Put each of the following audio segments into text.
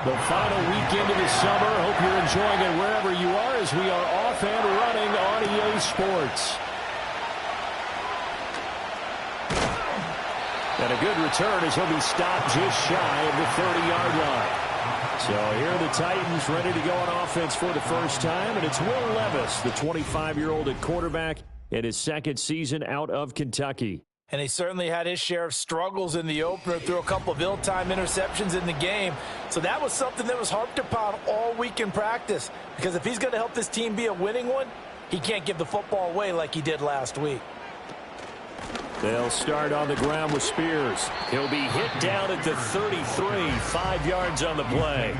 The final weekend of the summer. Hope you're enjoying it wherever you are as we are off and running on EA Sports. And a good return as he'll be stopped just shy of the 30-yard line. So here are the Titans ready to go on offense for the first time. And it's Will Levis, the 25-year-old at quarterback, in his second season out of Kentucky. And he certainly had his share of struggles in the opener, threw a couple of ill-timed interceptions in the game. So that was something that was harped upon all week in practice. Because if he's going to help this team be a winning one, he can't give the football away like he did last week. They'll start on the ground with Spears. He'll be hit down at the 33, 5 yards on the play.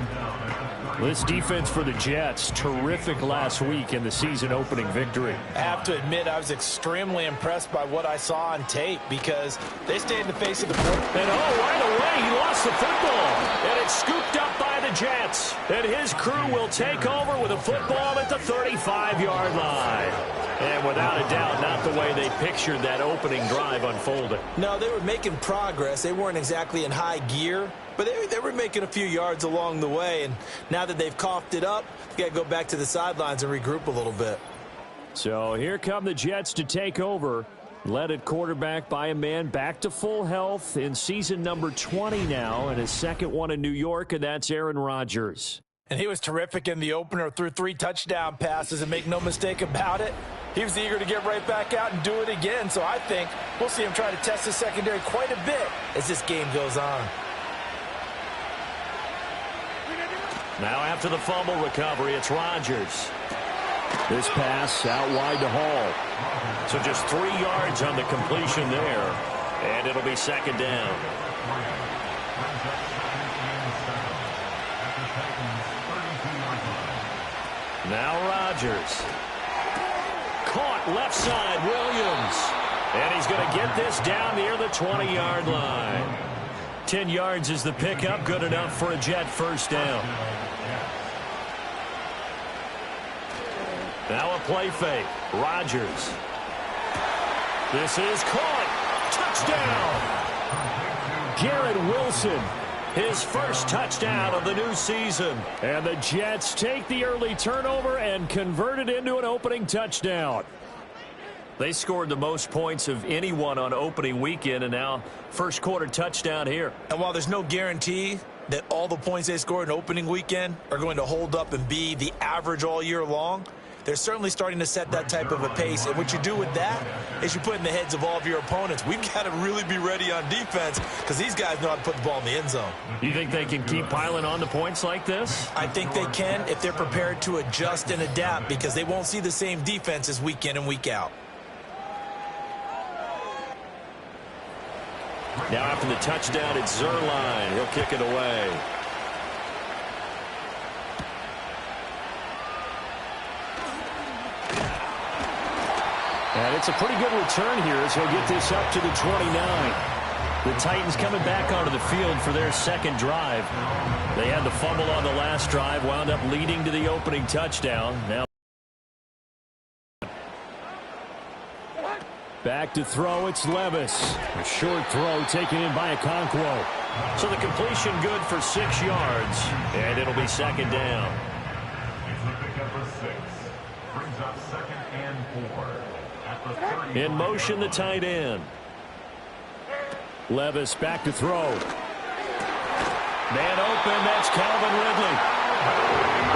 This defense for the Jets, terrific last week in the season-opening victory. I have to admit, I was extremely impressed by what I saw on tape because they stayed in the face of the quarterback. And right away, he lost the football. And it's scooped up by the Jets. And his crew will take over with a football at the 35-yard line. And without a doubt, not the way they pictured that opening drive unfolding. No, they were making progress. They weren't exactly in high gear, but they were making a few yards along the way. And now that they've coughed it up, they got to go back to the sidelines and regroup a little bit. So here come the Jets to take over. Led at quarterback by a man back to full health in season number 20 now, and his second one in New York, and that's Aaron Rodgers. And he was terrific in the opener, threw 3 touchdown passes, and make no mistake about it, he was eager to get right back out and do it again. So I think we'll see him try to test the secondary quite a bit as this game goes on. Now after the fumble recovery, it's Rodgers. This pass out wide to Hall. So just 3 yards on the completion there, and it'll be second down. Now Rodgers. Caught left side, Williams. And he's going to get this down near the 20-yard line. 10 yards is the pickup, good enough for a Jet first down. Now a play fake. Rodgers. This is caught. Touchdown. Garrett Wilson. His first touchdown of the new season. And the Jets take the early turnover and convert it into an opening touchdown. They scored the most points of anyone on opening weekend, and now first quarter touchdown here. And while there's no guarantee that all the points they scored in opening weekend are going to hold up and be the average all year long, they're certainly starting to set that type of a pace. And what you do with that is you put in the heads of all of your opponents, we've got to really be ready on defense because these guys know how to put the ball in the end zone. You think they can keep piling on the points like this? I think they can if they're prepared to adjust and adapt because they won't see the same defenses week in and week out. Now after the touchdown, it's Zerline. He'll kick it away. And it's a pretty good return here as he'll get this up to the 29. The Titans coming back onto the field for their second drive. They had the fumble on the last drive, wound up leading to the opening touchdown. Now back to throw, it's Levis. A short throw taken in by Okonkwo. So the completion good for 6 yards, and it'll be second down. Brings up 2nd and 4. In motion, the tight end. Levis back to throw. Man open, that's Calvin Ridley.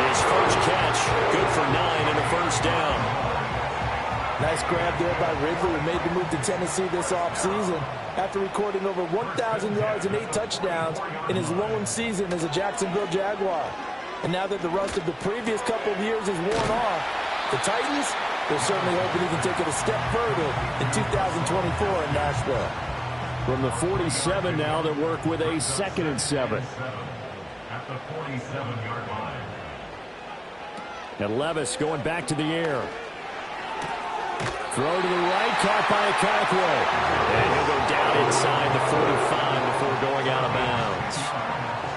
His first catch, good for 9 and a first down. Nice grab there by Ridley, who made the move to Tennessee this offseason after recording over 1,000 yards and 8 touchdowns in his lone season as a Jacksonville Jaguar. And now that the rust of the previous couple of years is worn off, the Titans, they're certainly hoping he can take it a step further in 2024 in Nashville. From the 47 now, they work with a 2nd and 7. At the 47-yard line. And Levis going back to the air. Throw to the right, caught by Okonkwo. And he'll go down inside the 45 before going out of bounds.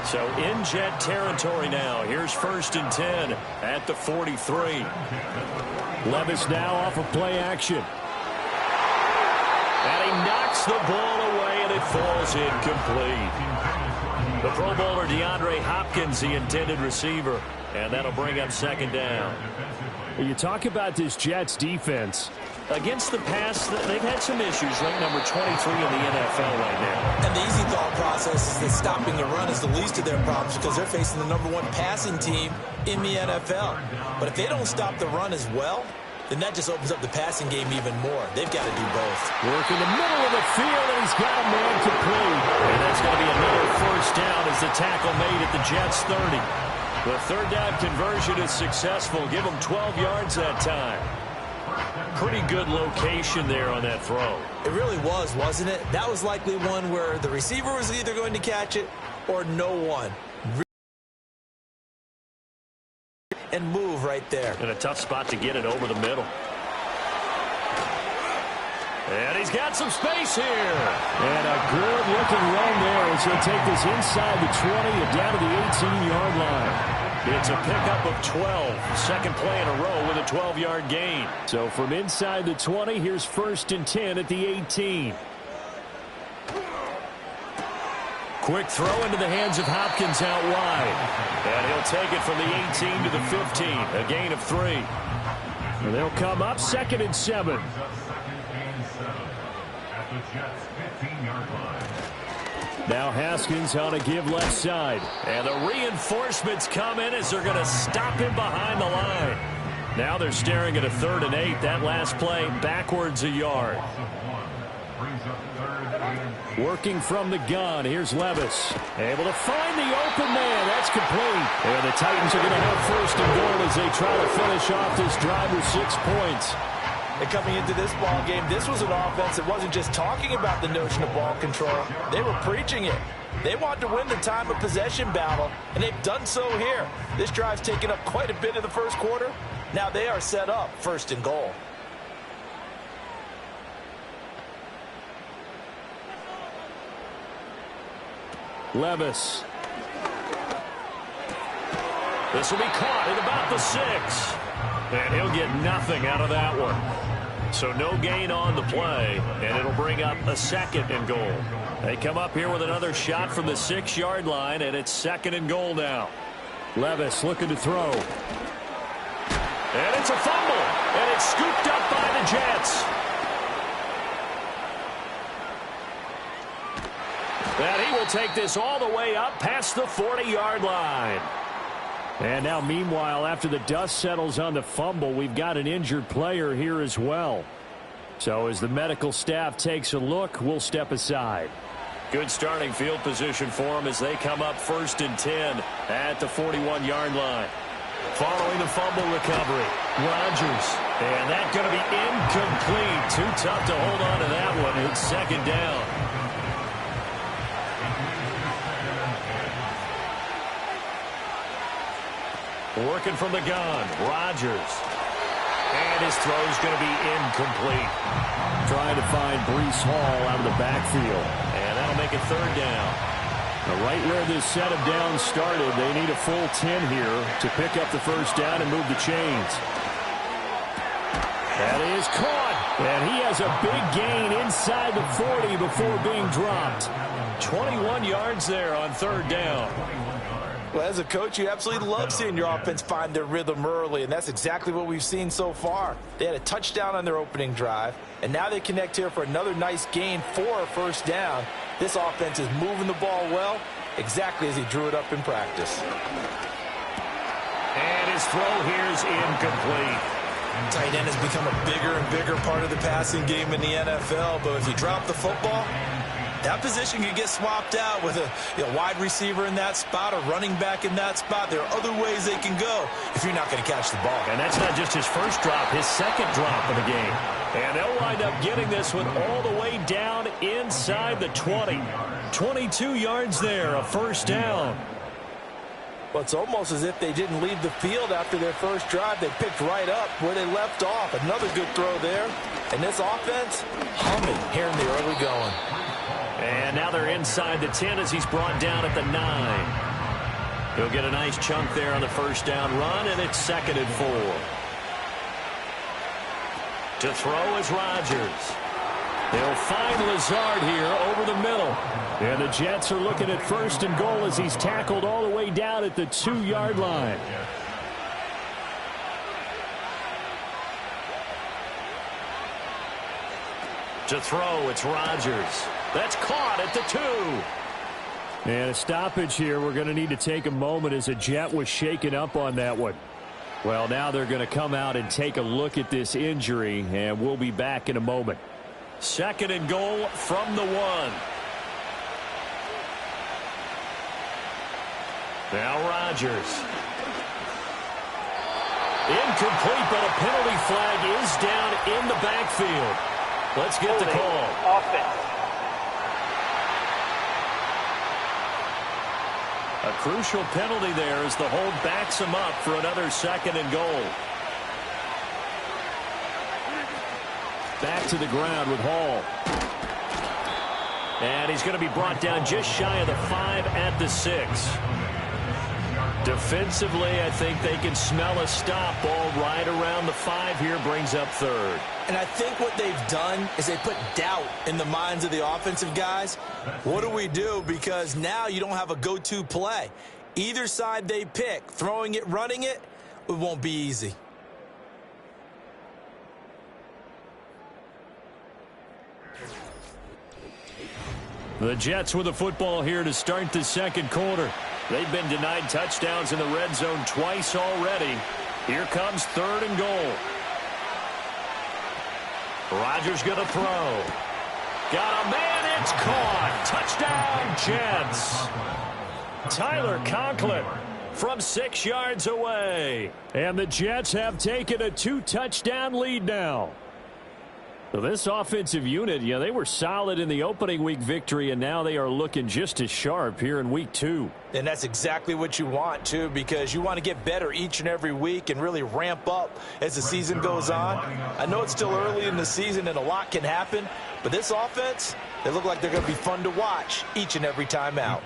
So in Jet territory now. Here's 1st and 10 at the 43. Levis now off of play action. And he knocks the ball away, and it falls incomplete. The Pro Bowler DeAndre Hopkins, the intended receiver. And that'll bring up second down. Well, you talk about this Jets defense. Against the pass, they've had some issues, ranked number 23 in the NFL right now. And the easy thought process is that stopping the run is the least of their problems because they're facing the #1 passing team in the NFL. But if they don't stop the run as well, then that just opens up the passing game even more. They've got to do both. Work in the middle of the field, and he's got a man complete. And that's going to be another first down as the tackle made at the Jets' 30. The third down conversion is successful. Give them 12 yards that time. Pretty good location there on that throw. It really was, wasn't it? That was likely one where the receiver was either going to catch it or no one. And move right there. In a tough spot to get it over the middle. And he's got some space here. And a good-looking run there as he'll take this inside the 20 and down to the 18-yard line. It's a pickup of 12. Second play in a row with a 12-yard gain. So from inside the 20, here's 1st and 10 at the 18. Quick throw into the hands of Hopkins out wide. And he'll take it from the 18 to the 15. A gain of 3. And they'll come up 2nd and 7. Now Haskins on a give left side. And the reinforcements come in as they're going to stop him behind the line. Now they're staring at a 3rd and 8. That last play backwards a yard. Working from the gun. Here's Levis. Able to find the open man. That's complete. And the Titans are going to have 1st and goal as they try to finish off this drive with 6 points. And coming into this ball game, this was an offense that wasn't just talking about the notion of ball control. They were preaching it. They wanted to win the time of possession battle, and they've done so here. This drive's taken up quite a bit in the first quarter. Now they are set up 1st and goal. Levis. This will be caught at about the 6. And he'll get nothing out of that one. So no gain on the play, and it'll bring up a 2nd and goal. They come up here with another shot from the 6-yard line, and it's 2nd and goal now. Levis looking to throw. And it's a fumble, and it's scooped up by the Jets. And he will take this all the way up past the 40-yard line. And now, meanwhile, after the dust settles on the fumble, we've got an injured player here as well. So as the medical staff takes a look, we'll step aside. Good starting field position for them as they come up 1st and 10 at the 41-yard line. Following the fumble recovery, Rodgers. And that's going to be incomplete. Too tough to hold on to that one. It's 2nd down. Working from the gun, Rodgers. And his throw's going to be incomplete. Trying to find Breece Hall out of the backfield. And that'll make it 3rd down. Now, right where this set of downs started, they need a full 10 here to pick up the 1st down and move the chains. That is caught. And he has a big gain inside the 40 before being dropped. 21 yards there on 3rd down. Well, as a coach, you absolutely love seeing your offense find their rhythm early, and that's exactly what we've seen so far. They had a touchdown on their opening drive, and now they connect here for another nice gain for a 1st down. This offense is moving the ball well, exactly as he drew it up in practice. And his throw here is incomplete. Tight end has become a bigger and bigger part of the passing game in the NFL, but if you drop the football, that position could get swapped out with a wide receiver in that spot, a running back in that spot. There are other ways they can go if you're not going to catch the ball. And that's not just his first drop, his 2nd drop of the game. And they'll wind up getting this one all the way down inside the 20. 22 yards there, a 1st down. Well, it's almost as if they didn't leave the field after their first drive. They picked right up where they left off. Another good throw there. And this offense, humming here in the early going. And now they're inside the 10 as he's brought down at the 9. He'll get a nice chunk there on the 1st down run, and it's 2nd and 4. To throw is Rodgers. He'll find Lazard here over the middle. And the Jets are looking at 1st and goal as he's tackled all the way down at the 2-yard line. To throw, it's Rodgers. That's caught at the 2. And a stoppage here. We're going to need to take a moment as a Jet was shaken up on that one. Well, now they're going to come out and take a look at this injury, and we'll be back in a moment. 2nd and goal from the 1. Now Rodgers. Incomplete, but a penalty flag is down in the backfield. Let's get the call. Offense. A crucial penalty there as the hold backs him up for another 2nd and goal. Back to the ground with Hall. And he's going to be brought down just shy of the 5 at the 6. Defensively, I think they can smell a stop. Ball right around the 5 here, brings up 3rd. And I think what they've done is they put doubt in the minds of the offensive guys. What do we do? Because now you don't have a go-to play. Either side they pick, throwing it, running it, it won't be easy. The Jets with the football here to start the 2nd quarter. They've been denied touchdowns in the red zone twice already. Here comes 3rd and goal. Rodgers going to throw. Got a man, it's caught. Touchdown, Jets. Tyler Conklin from 6 yards away. And the Jets have taken a 2-touchdown lead now. So this offensive unit, they were solid in the opening week victory, and now they are looking just as sharp here in week 2. And that's exactly what you want, too, because you want to get better each and every week and really ramp up as the season goes on. I know it's still early in the season and a lot can happen, but this offense, they look like they're going to be fun to watch each and every time out.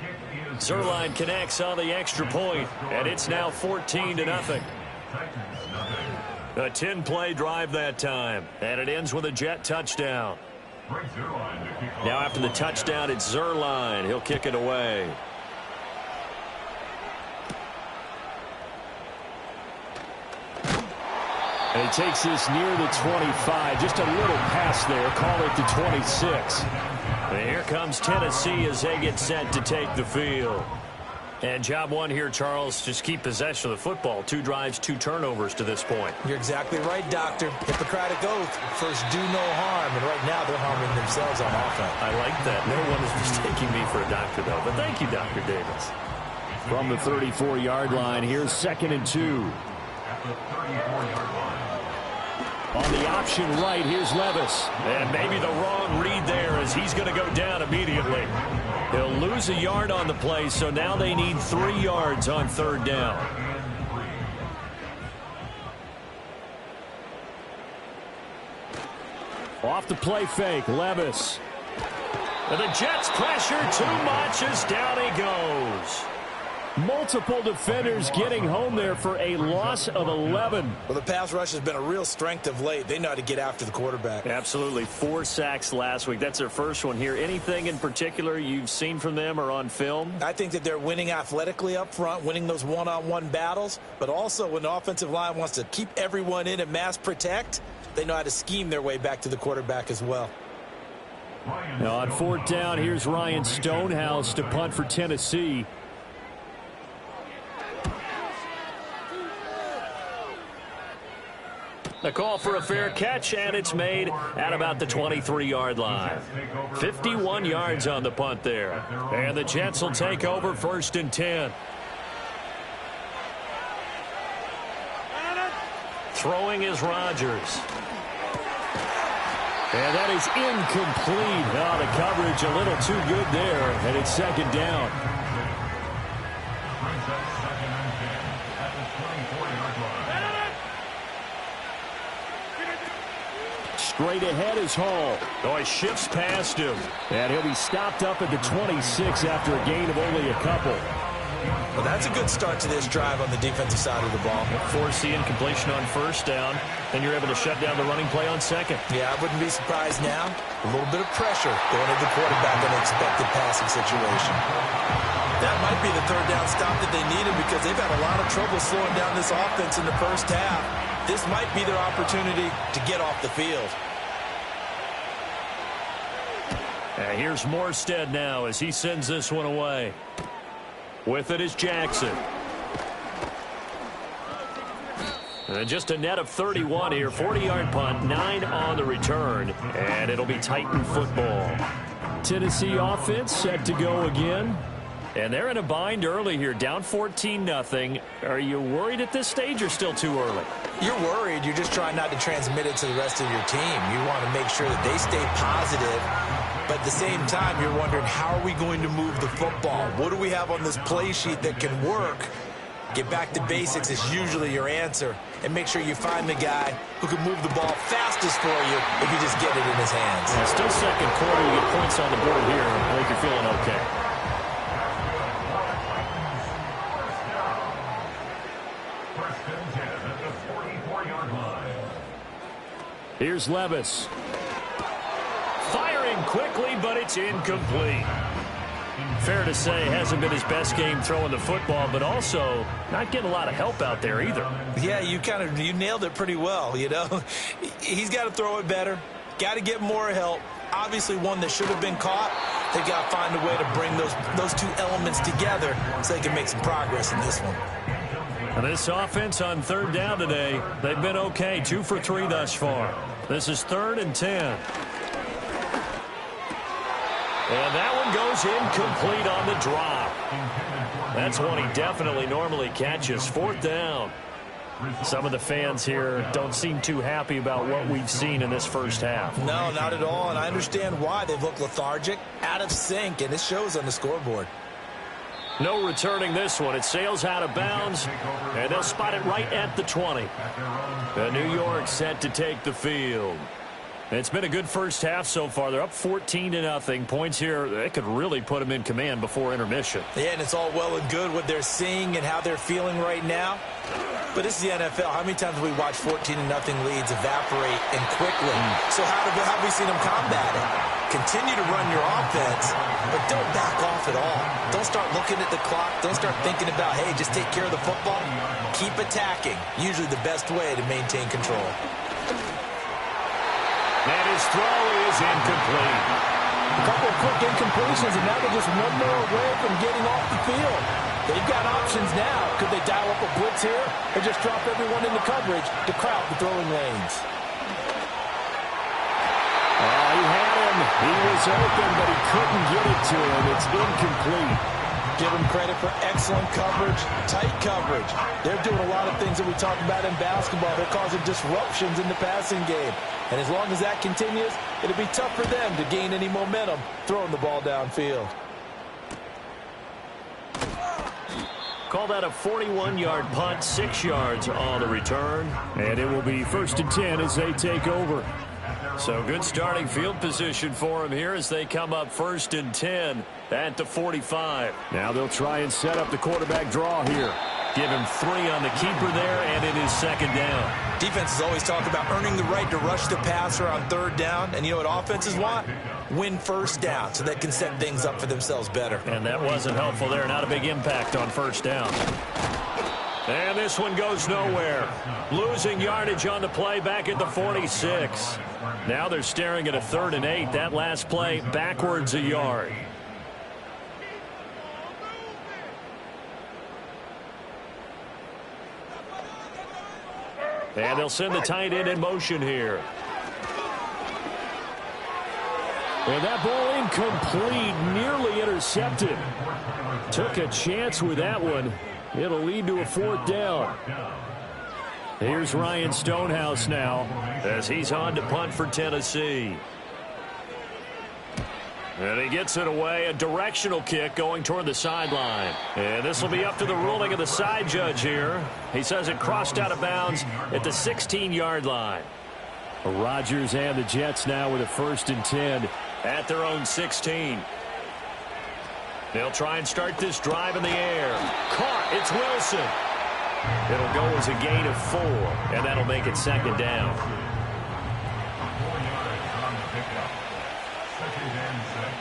Zerline connects on the extra point, and it's now 14-0. A 10-play drive that time, and it ends with a Jet touchdown. Now after the touchdown, it's Zerline. He'll kick it away. And he takes this near the 25. Just a little pass there. Call it the 26. And here comes Tennessee as they get set to take the field. And job one here, Charles, just keep possession of the football. 2 drives, 2 turnovers to this point. You're exactly right, Doctor. Hippocratic oath. First, do no harm. And right now, they're harming themselves on offense. I like that. No one is mistaking me for a doctor, though. But thank you, Dr. Davis. From the 34-yard line, here's 2nd and 2. At the 34-yard line. On the option right, here's Levis. And maybe the wrong read there as he's going to go down immediately. He'll lose a yard on the play, so now they need 3 yards on 3rd down. Off the play fake, Levis. And the Jets pressure too much as down he goes. Multiple defenders getting home there for a loss of 11. Well, the pass rush has been a real strength of late. They know how to get after the quarterback. Absolutely. 4 sacks last week. That's their first one here. Anything in particular you've seen from them or on film? I think that they're winning athletically up front, winning those one-on-one battles, but also when the offensive line wants to keep everyone in and mass protect, they know how to scheme their way back to the quarterback as well. Now on 4th down, here's Ryan Stonehouse to punt for Tennessee. The call for a fair catch, and it's made at about the 23-yard line. 51 yards on the punt there. And the Jets will take over 1st and 10. Throwing is Rodgers. And that is incomplete. Oh, the coverage a little too good there, and it's 2nd down. Straight ahead is Hall. Oh, he shifts past him. And he'll be stopped up at the 26 after a gain of only a couple. Well, that's a good start to this drive on the defensive side of the ball. Force the incompletion on first down. Then you're able to shut down the running play on second. Yeah, I wouldn't be surprised now. A little bit of pressure going at the quarterback in an expected passing situation. That might be the third down stop that they needed because they've had a lot of trouble slowing down this offense in the first half. This might be their opportunity to get off the field. And here's Morstead now as he sends this one away. With it is Jackson. And just a net of 31 here. 40-yard punt, 9 on the return. And it'll be Titan football. Tennessee offense set to go again. And they're in a bind early here, down 14-0. Are you worried at this stage or still too early? You're worried. You're just trying not to transmit it to the rest of your team. You want to make sure that they stay positive. But at the same time, you're wondering, how are we going to move the football? What do we have on this play sheet that can work? Get back to basics is usually your answer. And make sure you find the guy who can move the ball fastest for you if you just get it in his hands. Yeah, still second quarter. You get points on the board here. I think you're feeling okay. Here's Levis. Firing quickly, but it's incomplete. Fair to say, hasn't been his best game throwing the football, but also not getting a lot of help out there either. Yeah, you nailed it pretty well, you know. He's got to throw it better. Got to get more help. Obviously one that should have been caught. They've got to find a way to bring those two elements together so they can make some progress in this one. And this offense on third down today, they've been okay. 2 for 3 thus far. This is 3rd and 10. And that one goes incomplete on the drop. That's one he definitely normally catches. 4th down. Some of the fans here don't seem too happy about what we've seen in this first half. No, not at all, and I understand why. They've looked lethargic, out of sync, and it shows on the scoreboard. No returning this one. It sails out of bounds, and they'll spot it right at the 20. And New York set to take the field. It's been a good first half so far. They're up 14-0. Points here, they could really put them in command before intermission. Yeah, and it's all well and good what they're seeing and how they're feeling right now. But this is the NFL. How many times have we watched 14-0 leads evaporate and quickly? So how have we seen them combat it? Continue to run your offense, but don't back off at all. Don't start looking at the clock. Don't start thinking about, hey, just take care of the football. Keep attacking. Usually the best way to maintain control. And his throw is incomplete. A couple of quick incompletions, and now they're just one more away from getting off the field. They've got options now. Could they dial up a blitz here or just drop everyone into coverage to crowd the throwing lanes? Oh, he had him. He was open, but he couldn't get it to him. It's incomplete. Give them credit for excellent coverage, tight coverage. They're doing a lot of things that we talk about in basketball. They're causing disruptions in the passing game. And as long as that continues, it'll be tough for them to gain any momentum throwing the ball downfield. Call that a 41-yard punt, 6 yards on the return. And it will be 1st and 10 as they take over. So good starting field position for them here as they come up 1st and 10 at the 45. Now they'll try and set up the quarterback draw here. Give him 3 on the keeper there, and it is 2nd down. Defenses always talk about earning the right to rush the passer on 3rd down. And you know what offenses want? Win 1st down so they can set things up for themselves better. And that wasn't helpful there. Not a big impact on 1st down. And this one goes nowhere. Losing yardage on the play back at the 46. Now they're staring at a 3rd and 8. That last play backwards a yard. And they'll send the tight end in motion here. And that ball incomplete, nearly intercepted. Took a chance with that one. It'll lead to a 4th down. Here's Ryan Stonehouse now as he's on to punt for Tennessee. And he gets it away, a directional kick going toward the sideline. And this will be up to the ruling of the side judge here. He says it crossed out of bounds at the 16-yard line. Rodgers and the Jets now with a 1st and 10 at their own 16. They'll try and start this drive in the air. Caught. It's Wilson. It'll go as a gain of 4, and that'll make it second down. 4 yards on the pickup. Second and 6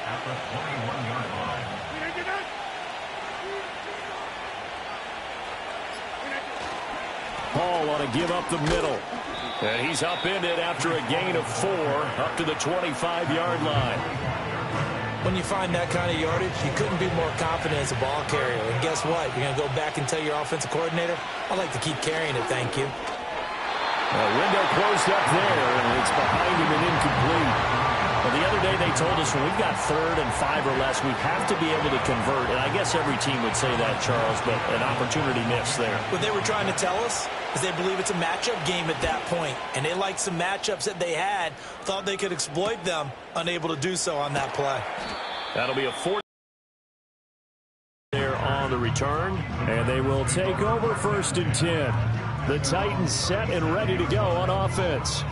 at the 21-yard line. Hall ought to give up the middle. And he's upended after a gain of 4 up to the 25-yard line. When you find that kind of yardage, you couldn't be more confident as a ball carrier. And guess what? You're going to go back and tell your offensive coordinator, I'd like to keep carrying it, thank you. Window closed up there, and it's behind him and incomplete. Well, the other day they told us when we've got 3rd and 5 or less, we have to be able to convert. And I guess every team would say that, Charles, but an opportunity missed there. What they were trying to tell us is they believe it's a matchup game at that point. And they liked some matchups that they had, thought they could exploit them, unable to do so on that play. That'll be a 4th there on the return, and they will take over 1st and 10. The Titans set and ready to go on offense.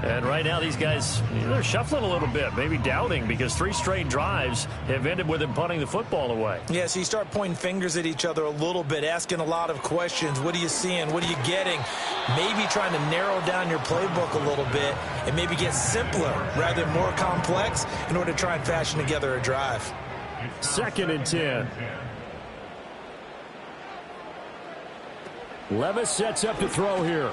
And right now these guys, they're shuffling a little bit, maybe doubting, because 3 straight drives have ended with them punting the football away. Yeah, so you start pointing fingers at each other a little bit, asking a lot of questions. What are you seeing? What are you getting? Maybe trying to narrow down your playbook a little bit and maybe get simpler rather than more complex in order to try and fashion together a drive. 2nd and 10. Levis sets up to throw here.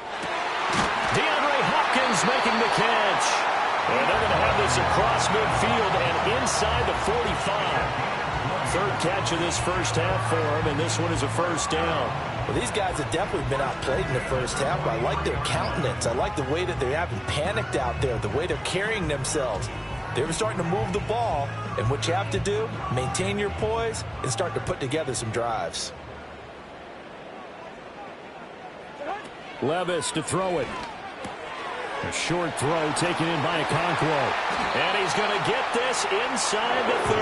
DeAndre Hopkins making the catch. And they're going to have this across midfield and inside the 45. 3rd catch of this first half for him, and this one is a 1st down. Well, these guys have definitely been outplayed in the first half. I like their countenance. I like the way that they haven't panicked out there, the way they're carrying themselves. They were starting to move the ball, and what you have to do, maintain your poise and start to put together some drives. Levis to throw it. A short throw taken in by Okonkwo. And he's going to get this inside the 30.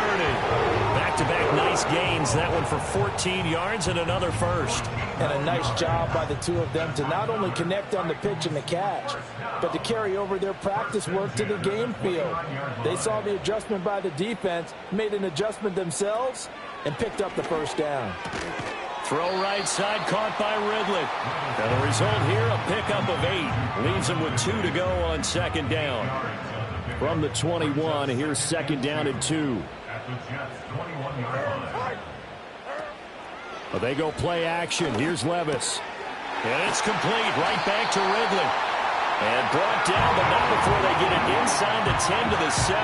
Back-to-back nice gains. That one for 14 yards and another 1st. And a nice job by the two of them to not only connect on the pitch and the catch, but to carry over their practice work to the game field. They saw the adjustment by the defense, made an adjustment themselves, and picked up the 1st down. Throw right side, caught by Ridley. And the result here, a pickup of 8. Leaves him with 2 to go on 2nd down. From the 21, here's 2nd down and 2. Well, they go play action. Here's Levis. And it's complete. Right back to Ridley. And brought down, but not before they get it inside the 10 to the 7.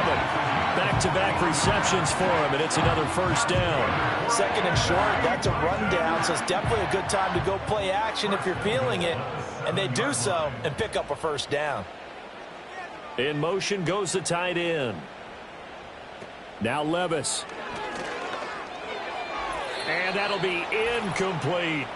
Back-to-back receptions for him, and it's another 1st down. 2nd and short, that's a rundown, so it's definitely a good time to go play action if you're feeling it. And they do so and pick up a 1st down. In motion goes the tight end. Now Levis. And that'll be incomplete.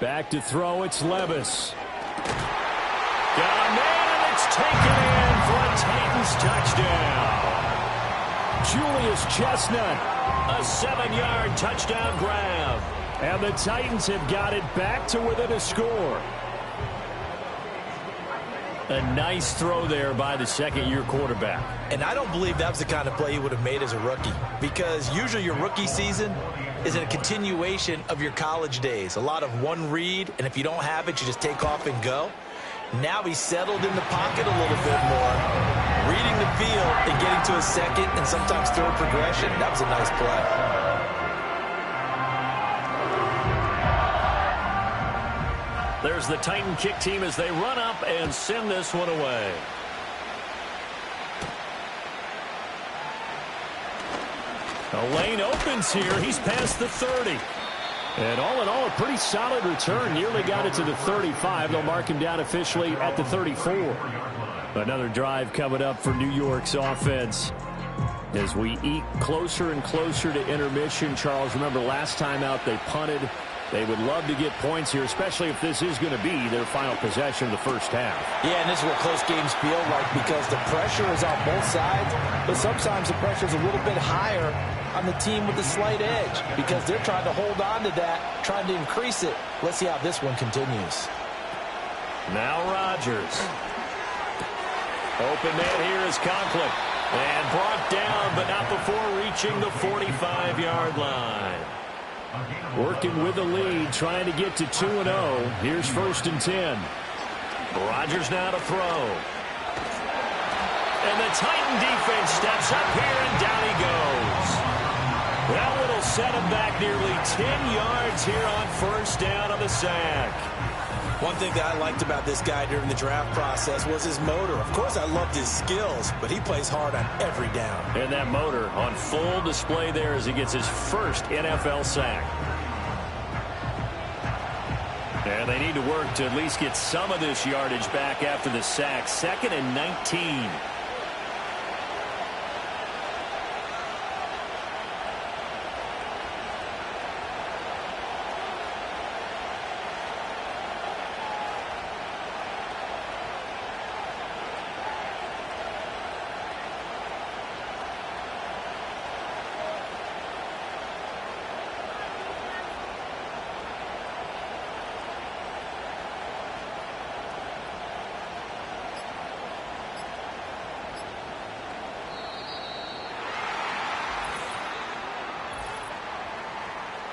Back to throw, it's Levis. Got a man, and it's taken in for a Titans touchdown. Julius Chestnut, a 7-yard touchdown grab. And the Titans have got it back to within a score. A nice throw there by the 2nd-year quarterback. And I don't believe that was the kind of play he would have made as a rookie, because usually your rookie season is a continuation of your college days. A lot of one read, and if you don't have it, you just take off and go. Now he's settled in the pocket a little bit more, reading the field and getting to a 2nd and sometimes 3rd progression. That was a nice play. There's the Titan kick team as they run up and send this one away. A lane opens here. He's past the 30. And all in all, a pretty solid return. Nearly got it to the 35. They'll mark him down officially at the 34. Another drive coming up for New York's offense. As we eke closer and closer to intermission, Charles, remember last time out they punted They would love to get points here, especially if this is going to be their final possession of the first half. Yeah, and this is what close games feel like because the pressure is on both sides, but sometimes the pressure is a little bit higher on the team with the slight edge because they're trying to hold on to that, trying to increase it. Let's see how this one continues. Now Rodgers. Open man here is Conklin. And brought down, but not before reaching the 45-yard line. Working with the lead, trying to get to 2-0. Here's 1st and 10. Rodgers now to throw. And the Titan defense steps up here, and down he goes. That will set him back nearly 10 yards here on 1st down on the sack. One thing that I liked about this guy during the draft process was his motor. Of course, I loved his skills, but he plays hard on every down. And that motor on full display there as he gets his first NFL sack. And they need to work to at least get some of this yardage back after the sack. 2nd and 19.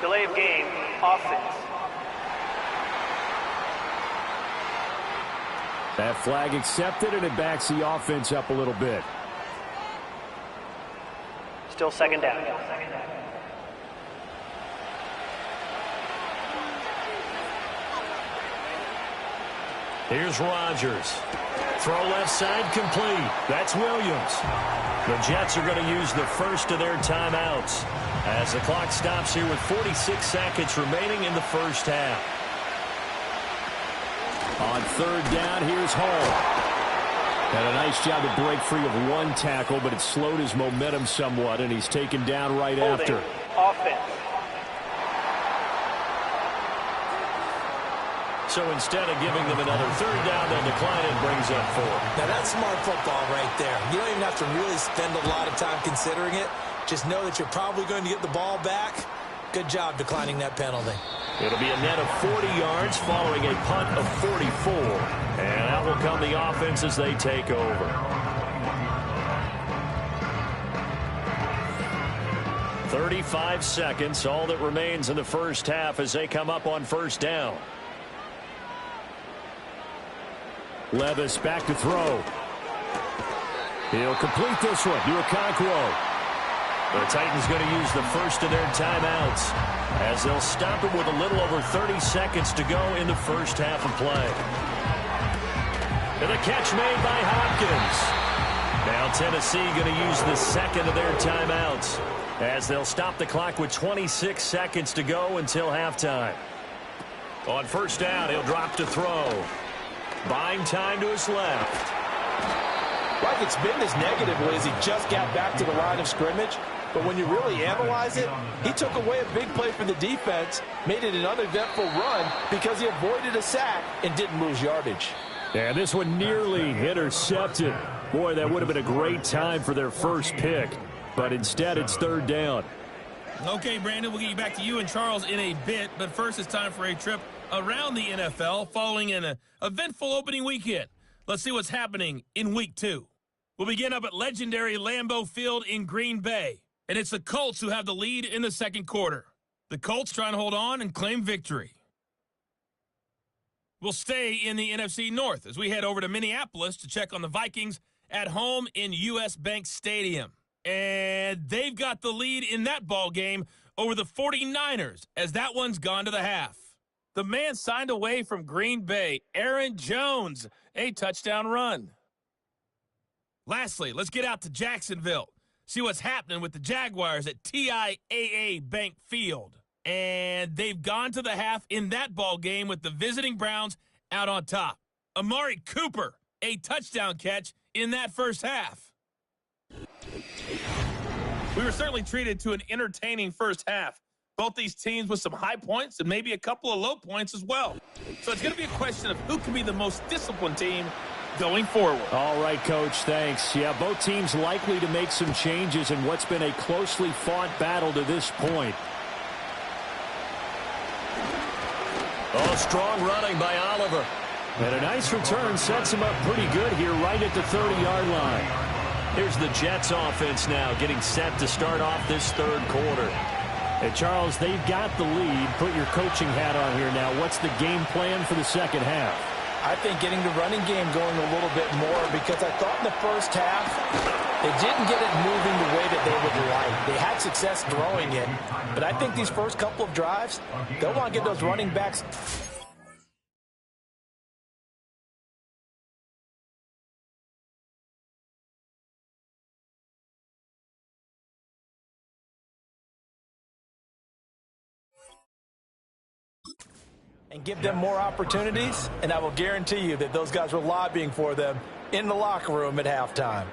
Delay of game, offense. That flag accepted, and it backs the offense up a little bit. Still 2nd down. Here's Rodgers. Throw left side complete. That's Williams. The Jets are going to use the first of their timeouts as the clock stops here with 46 seconds remaining in the first half. On 3rd down, here's Hall. Had a nice job to break free of one tackle, but it slowed his momentum somewhat, and he's taken down right after. Offense. So instead of giving them another 3rd down, they'll decline and brings up 4. Now, that's smart football right there. You don't even have to really spend a lot of time considering it. Just know that you're probably going to get the ball back. Good job declining that penalty. It'll be a net of 40 yards following a punt of 44. And out will come the offense as they take over. 35 seconds, all that remains in the first half as they come up on 1st down. Levis back to throw. He'll complete this one to Wk2. The Titans going to use the first of their timeouts as they'll stop it with a little over 30 seconds to go in the first half of play. And the catch made by Hopkins. Now Tennessee going to use the 2nd of their timeouts as they'll stop the clock with 26 seconds to go until halftime. On 1st down, he'll drop to throw. Buying time to his left. Like it's been this negatively as he just got back to the line of scrimmage. But when you really analyze it, he took away a big play for the defense, made it an uneventful run because he avoided a sack and didn't lose yardage. Yeah, this one nearly intercepted. Boy, that would have been a great time for their first pick. But instead, it's 3rd down. Okay, Brandon, we'll get you back to you and Charles in a bit. But first, it's time for a trip around the NFL following an eventful opening weekend. Let's see what's happening in Week 2. We'll begin up at legendary Lambeau Field in Green Bay. And it's the Colts who have the lead in the 2nd quarter. The Colts trying to hold on and claim victory. We'll stay in the NFC North as we head over to Minneapolis to check on the Vikings at home in US Bank Stadium. And they've got the lead in that ball game over the 49ers as that one's gone to the half. The man signed away from Green Bay, Aaron Jones, a touchdown run. Lastly, let's get out to Jacksonville. See what's happening with the Jaguars at TIAA Bank Field. And they've gone to the half in that ball game with the visiting Browns out on top. Amari Cooper, a touchdown catch in that first half. We were certainly treated to an entertaining first half. Both these teams with some high points and maybe a couple of low points as well. So it's going to be a question of who can be the most disciplined team going forward. All right, Coach, thanks. Yeah, both teams likely to make some changes in what's been a closely fought battle to this point. Oh, strong running by Oliver. And a nice return sets him up pretty good here right at the 30-yard line. Here's the Jets offense now getting set to start off this third quarter. And Charles, they've got the lead. Put your coaching hat on here now. What's the game plan for the second half? I think getting the running game going a little bit more, because I thought in the first half they didn't get it moving the way that they would like. They had success throwing it, but I think these first couple of drives, they'll want to get those running backs. And give them more opportunities, and I will guarantee you that those guys were lobbying for them in the locker room at halftime.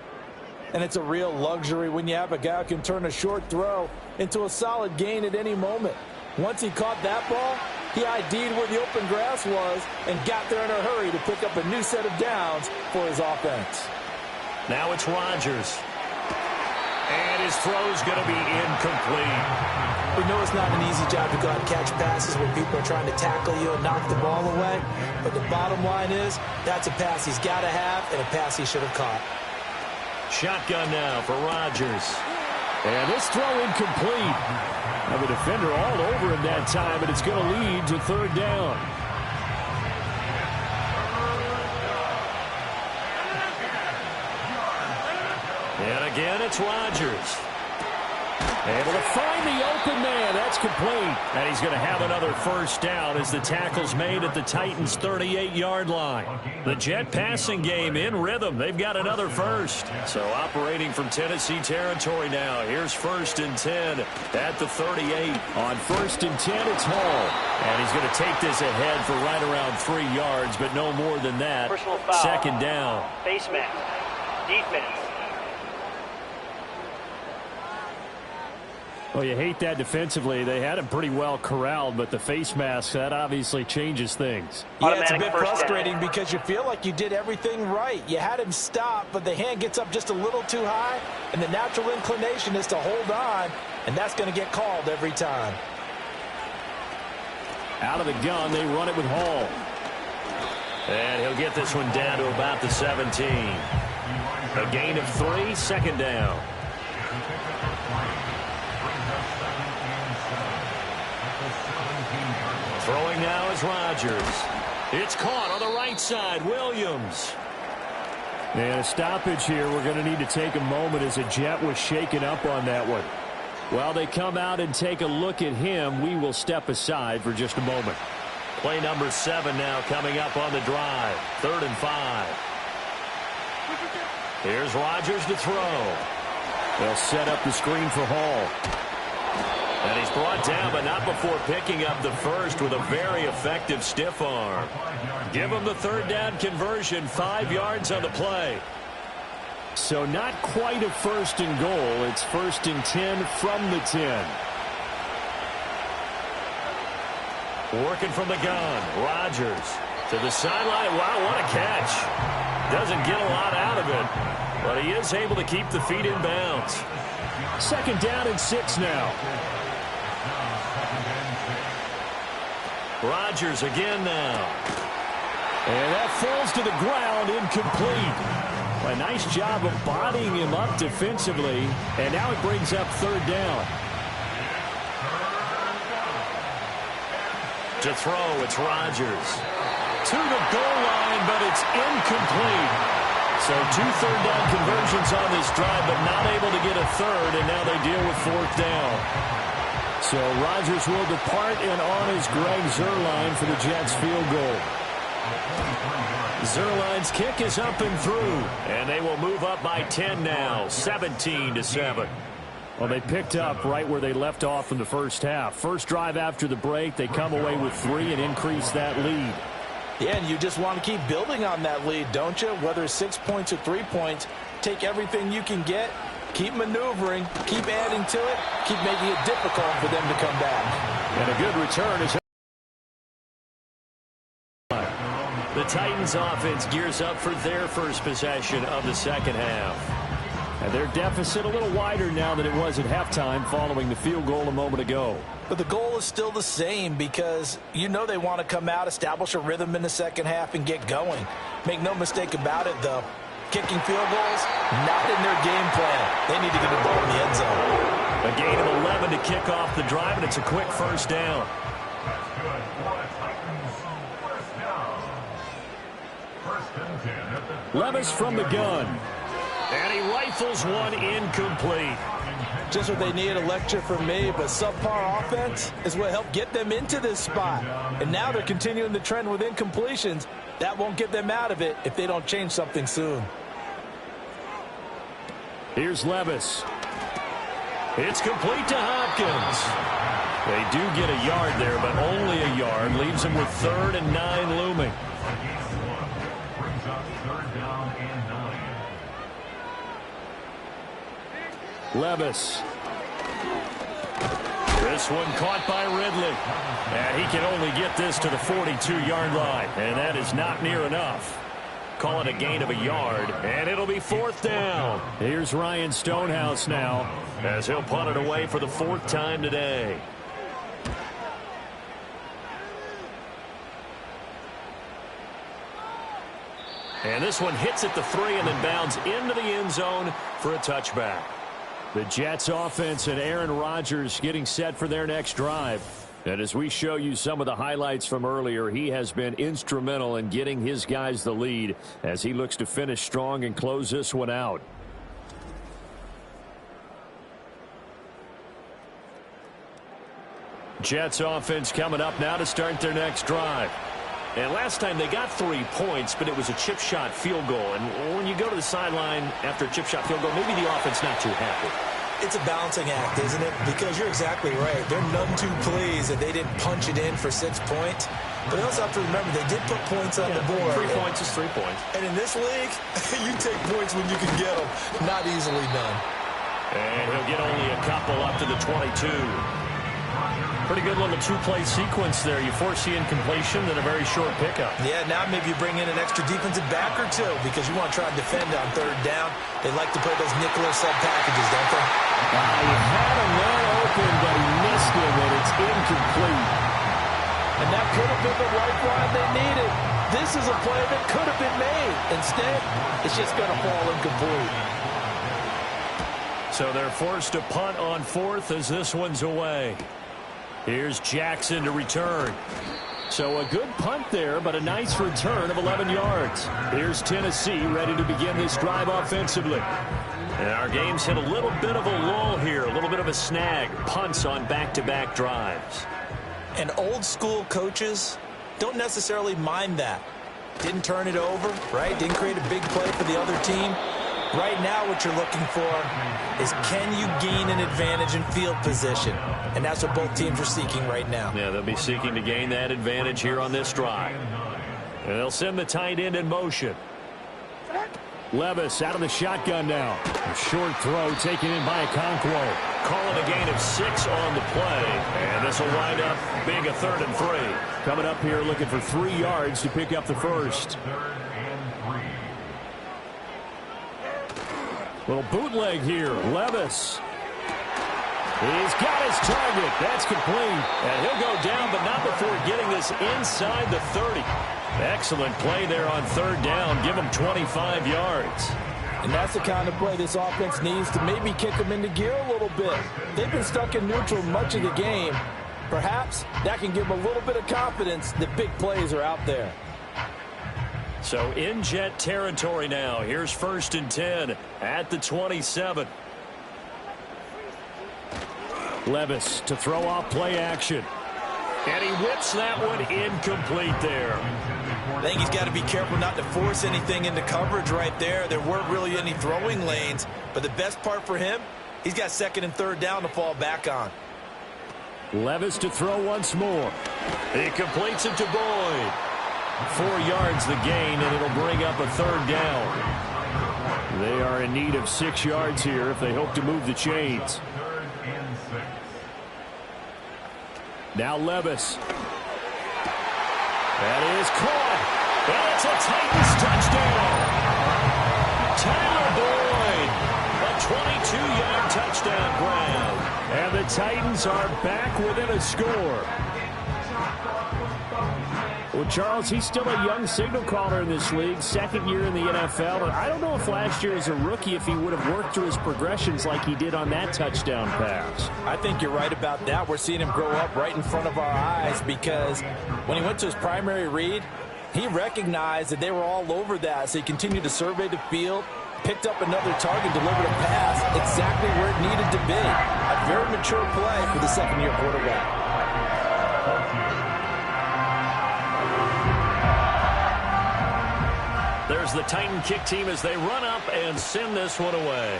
And it's a real luxury when you have a guy who can turn a short throw into a solid gain at any moment. Once he caught that ball, he ID'd where the open grass was and got there in a hurry to pick up a new set of downs for his offense. Now it's Rodgers. And his throw's going to be incomplete. We know it's not an easy job to go out and catch passes when people are trying to tackle you and knock the ball away. But the bottom line is, that's a pass he's got to have and a pass he should have caught. Shotgun now for Rodgers. And this throw incomplete. Have a defender all over him that time, and it's going to lead to third down. And again, it's Rodgers. Able to find the open man. That's complete. And he's going to have another first down as the tackle's made at the Titans' 38-yard line. The Jet passing game in rhythm. They've got another first. So operating from Tennessee territory now. Here's 1st and 10 at the 38. On 1st and 10, it's Hall. And he's going to take this ahead for right around 3 yards, but no more than that. Personal foul. Second down. Face mask. Defense. Well, you hate that defensively. They had him pretty well corralled, but the face mask, that obviously changes things. Yeah, it's a bit frustrating because you feel like you did everything right. You had him stop, but the hand gets up just a little too high, and the natural inclination is to hold on, and that's going to get called every time. Out of the gun, they run it with Hall. And he'll get this one down to about the 17. A gain of 3, second down. Throwing now is Rodgers. It's caught on the right side. Williams. And a stoppage here. We're going to need to take a moment as a Jet was shaken up on that one. While they come out and take a look at him, we will step aside for just a moment. Play number 7 now coming up on the drive. 3rd and 5. Here's Rodgers to throw. They'll set up the screen for Hall. And he's brought down, but not before picking up the first with a very effective stiff arm. Give him the 3rd down conversion, 5 yards on the play. So not quite a 1st and goal. It's 1st and 10 from the 10. Working from the gun, Rodgers to the sideline. Wow, what a catch. Doesn't get a lot out of it, but he is able to keep the feet in bounds. 2nd down and 6 now. Rodgers again now. And that falls to the ground, incomplete. A nice job of bodying him up defensively. And now it brings up 3rd down. To throw, it's Rodgers. To the goal line, but it's incomplete. So 2 3rd down conversions on this drive, but not able to get a 3rd, and now they deal with 4th down. So Rodgers will depart, and on is Greg Zuerlein for the Jets field goal. Zuerlein's kick is up and through, and they will move up by 10 now, 17-7. Well, they picked up right where they left off in the first half. First drive after the break, they come away with 3 and increase that lead. Yeah, and you just want to keep building on that lead, don't you? Whether it's 6 points or 3 points, take everything you can get Keep maneuvering, keep adding to it, keep making it difficult for them to come back. And a good return is the Titans offense gears up for their first possession of the second half. And their deficit a little wider now than it was at halftime following the field goal a moment ago. But the goal is still the same because you know they want to come out, establish a rhythm in the second half, and get going. Make no mistake about it, though. Kicking field goals, not in their game plan. They need to get the ball in the end zone. A gain of 11 to kick off the drive, and it's a quick first down. That's good for the Titans. First down. First and 10 at the Levis from the gun. And he rifles one incomplete. Just what they need, a lecture from me, but subpar offense is what helped get them into this spot. And now they're continuing the trend with incompletions. That won't get them out of it if they don't change something soon. Here's Levis. It's complete to Hopkins. They do get a yard there, but only a yard. Leaves them with 3rd and 9 looming. brings up third down and 9. Levis. This one caught by Ridley. And he can only get this to the 42-yard line. And that is not near enough. Call it a gain of a yard. And it'll be 4th down. Here's Ryan Stonehouse now as he'll punt it away for the 4th time today. And this one hits at the 3 and then bounds into the end zone for a touchback. The Jets offense and Aaron Rodgers getting set for their next drive. And as we show you some of the highlights from earlier, he has been instrumental in getting his guys the lead as he looks to finish strong and close this one out. Jets offense coming up now to start their next drive. And last time they got 3 points, but it was a chip shot field goal. And when you go to the sideline after a chip shot field goal, maybe the offense not too happy. It's a balancing act, isn't it? Because you're exactly right. They're none too pleased that they didn't punch it in for 6 points. But they also have to remember they did put points on the board. 3 points is 3 points. And in this league, you take points when you can get them. Not easily done. And he'll get only a couple up to the 22. Pretty good little 2-play sequence there. You force the incompletion, then a very short pickup. Yeah, now maybe you bring in an extra defensive back or two because you want to try and defend on 3rd down. They like to play those nickel or sub packages, don't they? He had a man open, but he missed him, and it's incomplete. And that could have been the lifeline they needed. This is a play that could have been made. Instead, it's just going to fall incomplete. So they're forced to punt on 4th as this one's away. Here's Jackson to return. So a good punt there, but a nice return of 11 yards. Here's Tennessee ready to begin this drive offensively. And our game's hit a little bit of a lull here, a little bit of a snag. Punts on back-to-back drives. And old school coaches don't necessarily mind that. Didn't turn it over, right? Didn't create a big play for the other team. Right now what you're looking for is can you gain an advantage in field position? And that's what both teams are seeking right now. Yeah, they'll be seeking to gain that advantage here on this drive. And they'll send the tight end in motion. Levis out of the shotgun now. A short throw taken in by Okonkwo. Calling a gain of 6 on the play. And this will wind up being a 3rd and 3. Coming up here looking for 3 yards to pick up the first. 3rd and 3. Little bootleg here. Levis. He's got his target. That's complete. And he'll go down, but not before getting this inside the 30. Excellent play there on 3rd down. Give him 25 yards. And that's the kind of play this offense needs to maybe kick them into gear a little bit. They've been stuck in neutral much of the game. Perhaps that can give them a little bit of confidence that big plays are out there. So in Jet territory now. Here's 1st and 10 at the 27. Levis to throw off play action. And he whips that one incomplete there. I think he's got to be careful not to force anything into coverage right there. There weren't really any throwing lanes. But the best part for him, he's got 2nd and 3rd down to fall back on. Levis to throw once more. He completes it to Boyd. 4 yards the gain, and it'll bring up a 3rd down. They are in need of 6 yards here if they hope to move the chains. Now Levis. That is caught. And it's a Titans touchdown. Tyler Boyd. A 22-yard touchdown grab. And the Titans are back within a score. Well, Charles, he's still a young signal caller in this league, second year in the NFL. And I don't know if last year as a rookie if he would have worked through his progressions like he did on that touchdown pass. I think you're right about that. We're seeing him grow up right in front of our eyes because when he went to his primary read, he recognized that they were all over that. So he continued to survey the field, picked up another target, delivered a pass exactly where it needed to be. A very mature play for the second-year quarterback. There's the Titan kick team as they run up and send this one away.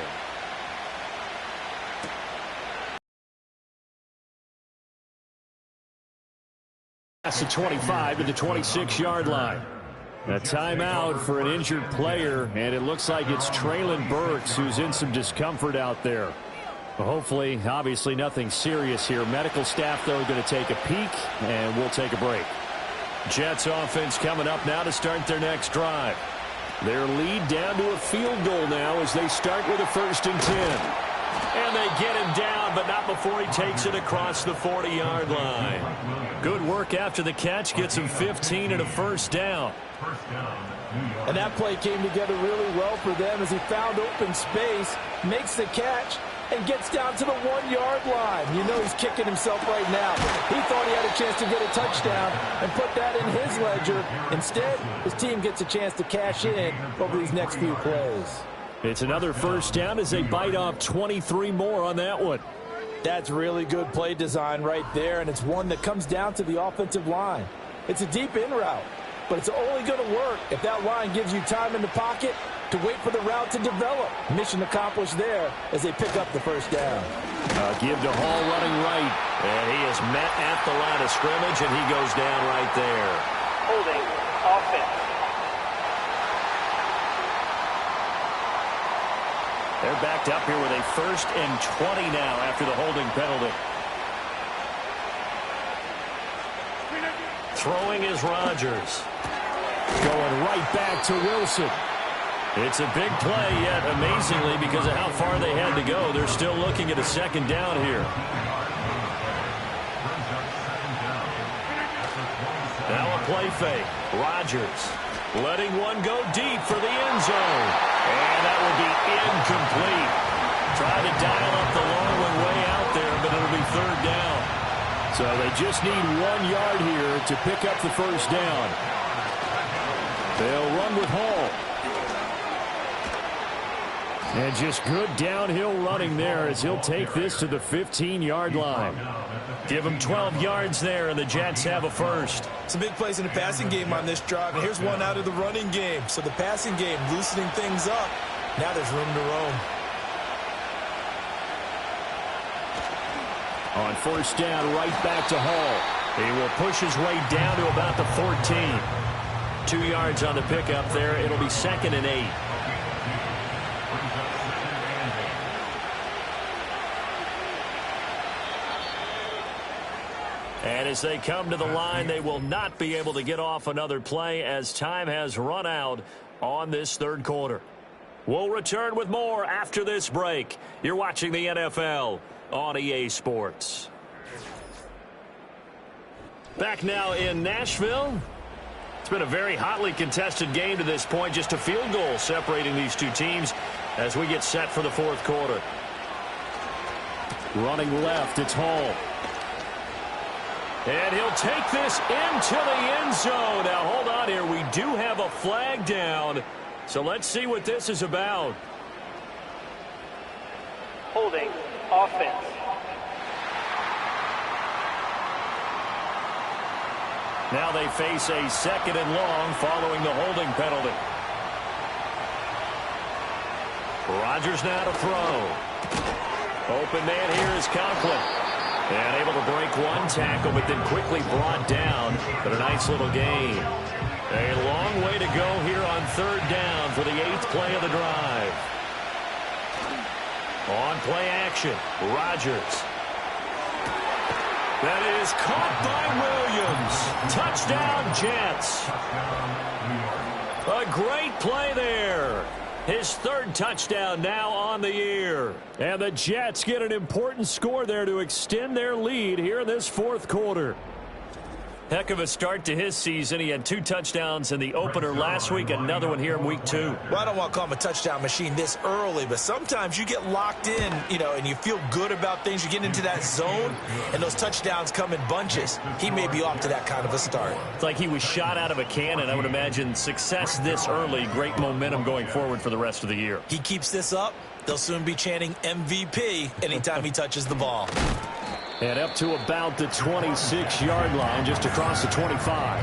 That's the 25 to the 26-yard line. A timeout for an injured player, and it looks like it's Traylon Burks who's in some discomfort out there. Well, hopefully, obviously nothing serious here. Medical staff, though, going to take a peek, and we'll take a break. Jets offense coming up now to start their next drive. Their lead down to a field goal now as they start with a 1st and 10. And they get him down, but not before he takes it across the 40-yard line. Good work after the catch. Gets him 15 and a 1st down. And that play came together really well for them as he found open space, makes the catch, and gets down to the 1-yard line. You know he's kicking himself right now. He thought he had a chance to get a touchdown and put that in his ledger. Instead, his team gets a chance to cash in over these next few plays. It's another 1st down as they bite off 23 more on that one. That's really good play design right there, and it's one that comes down to the offensive line. It's a deep in route, but it's only going to work if that line gives you time in the pocket to wait for the route to develop. Mission accomplished there as they pick up the 1st down. Give to Hall running right, and he is met at the line of scrimmage, and he goes down right there. Holding offense. They're backed up here with a 1st and 20 now after the holding penalty. Throwing is Rodgers. Going right back to Wilson. It's a big play, yet amazingly, because of how far they had to go, they're still looking at a 2nd down here. Now a play fake. Rodgers letting one go deep for the end zone. And that will be incomplete. Trying to dial up the long one way out there, but it'll be 3rd down. So they just need 1 yard here to pick up the 1st down. They'll run with Hall. And just good downhill running there as he'll take this to the 15-yard line. Give him 12 yards there, and the Jets have a 1st. Some big plays in the passing game on this drive, and here's one out of the running game. So the passing game loosening things up. Now there's room to roam. On 1st down, right back to Hall. He will push his way down to about the 14. 2 yards on the pickup there. It'll be 2nd and 8. And as they come to the line, they will not be able to get off another play as time has run out on this 3rd quarter. We'll return with more after this break. You're watching the NFL on EA Sports. Back now in Nashville. It's been a very hotly contested game to this point. Just a field goal separating these two teams as we get set for the 4th quarter. Running left, it's Hall. And he'll take this into the end zone. Now, hold on here. We do have a flag down. So let's see what this is about. Holding offense. Now they face a 2nd and long following the holding penalty. Rodgers now to throw. Open man here is Conklin. And able to break one tackle, but then quickly brought down. But a nice little gain. A long way to go here on third down for the 8th play of the drive. On play action, Rodgers. That is caught by Williams. Touchdown, Jets. A great play there. His 3rd touchdown now on the year. And the Jets get an important score there to extend their lead here in this 4th quarter. Heck of a start to his season. He had 2 touchdowns in the opener last week, another one here in week 2. Well, I don't want to call him a touchdown machine this early, but sometimes you get locked in, and you feel good about things. You get into that zone, and those touchdowns come in bunches. He may be off to that kind of a start. It's like he was shot out of a cannon. I would imagine success this early, great momentum going forward for the rest of the year. He keeps this up, they'll soon be chanting MVP anytime he touches the ball. And up to about the 26-yard line, just across the 25.